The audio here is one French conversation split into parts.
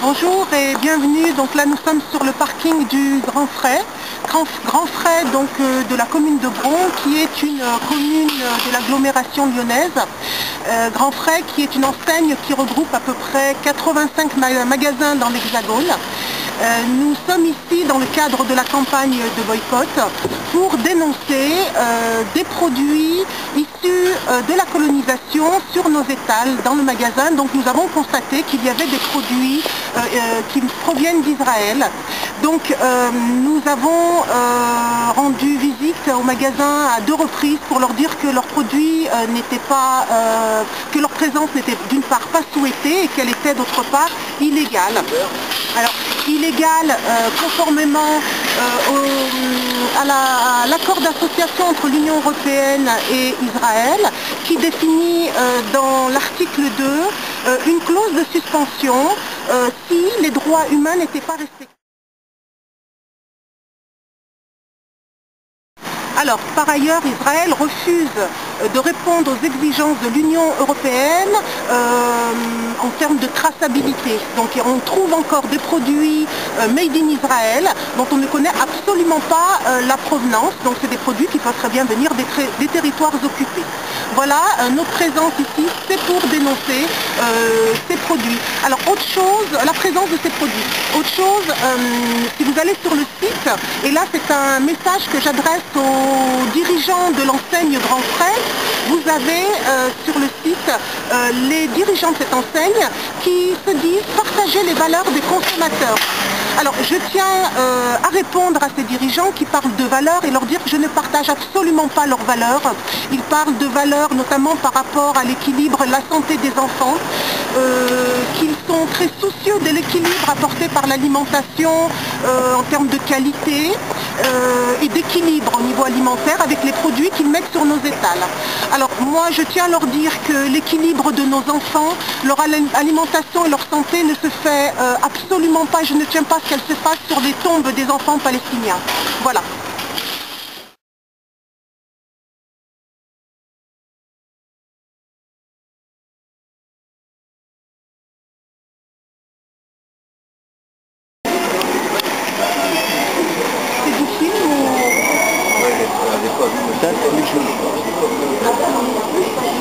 Bonjour et bienvenue. Donc là nous sommes sur le parking du Grand Frais. Grand Frais donc de la commune de Bron, qui est une commune de l'agglomération lyonnaise. Grand Frais qui est une enseigne qui regroupe à peu près 85 magasins dans l'Hexagone. Nous sommes ici dans le cadre de la campagne de boycott pour dénoncer des produits issus de la colonisation sur nos étals dans le magasin. Donc nous avons constaté qu'il y avait des produits qui proviennent d'Israël. Donc nous avons rendu visite au magasin à 2 reprises pour leur dire que leurs produits n'étaient pas, que leur présence n'était d'une part pas souhaitée et qu'elle était d'autre part illégale. Alors, illégale conformément à l'accord d'association entre l'Union européenne et Israël, qui définit dans l'article 2 une clause de suspension si les droits humains n'étaient pas respectés. Alors, par ailleurs, Israël refuse de répondre aux exigences de l'Union européenne en termes de traçabilité. Donc on trouve encore des produits made in Israël dont on ne connaît absolument pas la provenance. Donc c'est des produits qui peuvent très bien venir des territoires occupés. Voilà, notre présence ici, c'est pour dénoncer ces produits. Alors autre chose, la présence de ces produits. Autre chose, si vous allez sur le site, et là c'est un message que j'adresse aux dirigeants de l'enseigne Grand Frais, vous avez sur le site les dirigeants de cette enseigne qui se disent partager les valeurs des consommateurs. Alors je tiens à répondre à ces dirigeants qui parlent de valeurs et leur dire que je ne partage absolument pas leurs valeurs. Ils parlent de valeurs notamment par rapport à l'équilibre, la santé des enfants, qu'ils sont très soucieux de l'équilibre apporté par l'alimentation en termes de qualité et d'équilibre au niveau alimentaire avec les produits qu'ils mettent sur nos étals. Alors moi je tiens à leur dire que l'équilibre de nos enfants, leur alimentation et leur santé ne se fait absolument pas, je ne tiens pas à ce qu'elle se fasse sur les tombes des enfants palestiniens. Voilà.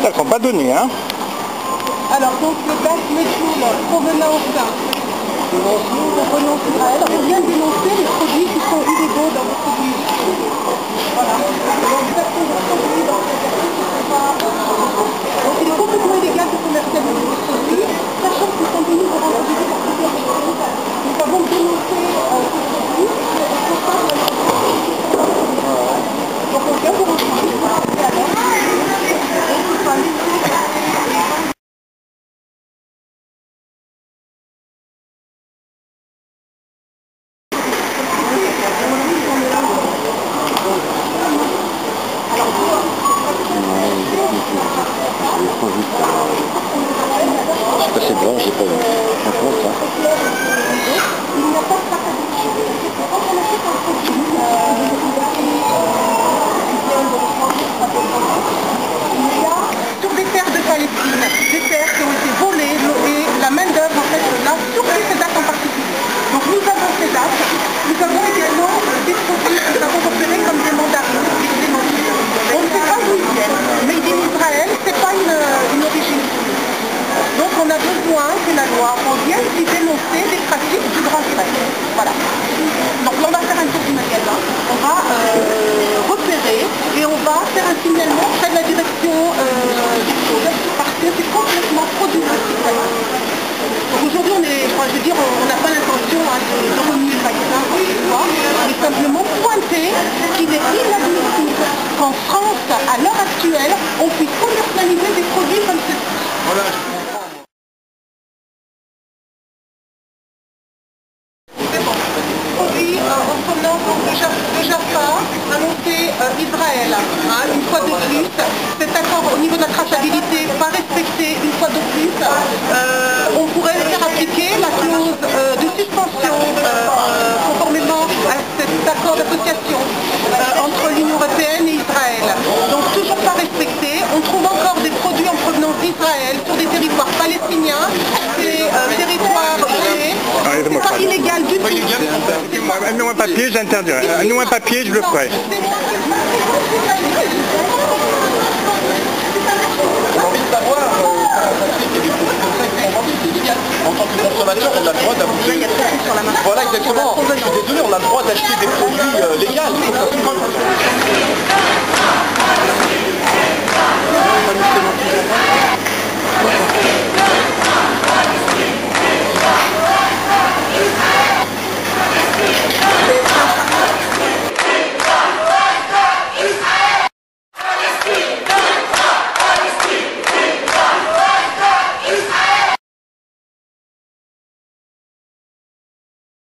Ça ne sont pas donnés, hein? Alors donc le gaz méthoul provenance d'Israël, on vient de dénoncer les produits qui sont illégaux dans nos produits. Voilà. Donc il est complètement illégal de commercialiser ces produits, sachant qu'ils sont venus de rendre visite par plusieurs personnes. Nous avons dénoncé ces produits et on constate donc on vient de retrouver C'est blanc, j'ai pas vu. On compte, hein. Il n'y a pas de traçabilité. Quand on achète un produit il y a sur des terres de Palestine, des terres qui ont été volées et la main d'œuvre en fait là, surtout ces dates en particulier. Donc nous avons ces dates, nous avons également des produits que nous avons repérés comme des mandarines, des mandarines. On ne sait pas d'où ils viennent, mais in Israël, c'est pas une origine. Donc on a besoin que la loi revienne y dénoncer des pratiques du Grand Frais. Voilà. Donc là, on va faire un tour du magasin, on va repérer et on va faire un signalement auprès de la direction des choses parce que c'est complètement frauduleux. Donc aujourd'hui on est, je veux dire, on n'a pas l'intention de remuer le magasin, mais simplement pointer qu'il est inadmissible qu'en France, à l'heure actuelle, on puisse commercialiser des produits comme ceci. Voilà. En provenance de Jaffa, annoncé Israël, une fois de plus. Cet accord au niveau de la traçabilité pas respecté une fois de plus. On pourrait faire appliquer la clause de suspension conformément à cet accord d'association entre l'Union européenne et Israël. Donc toujours pas respecté. On trouve encore des produits en provenance d'Israël sur des territoires palestiniens, des territoires créés laissez-moi C'est pas faire. illégal du tout. Amenez-moi un papier, j'interdirai. Amenez-moi un papier, je le ferai. On a envie de savoir, ça fait qu'il y a des produits comme ça qui sont vendus, c'est illégal. En tant que consommateur, on a le droit d'acheter. Il y a trop sur la marque. Voilà, exactement. Je suis désolé, on a le droit d'acheter des produits légaux.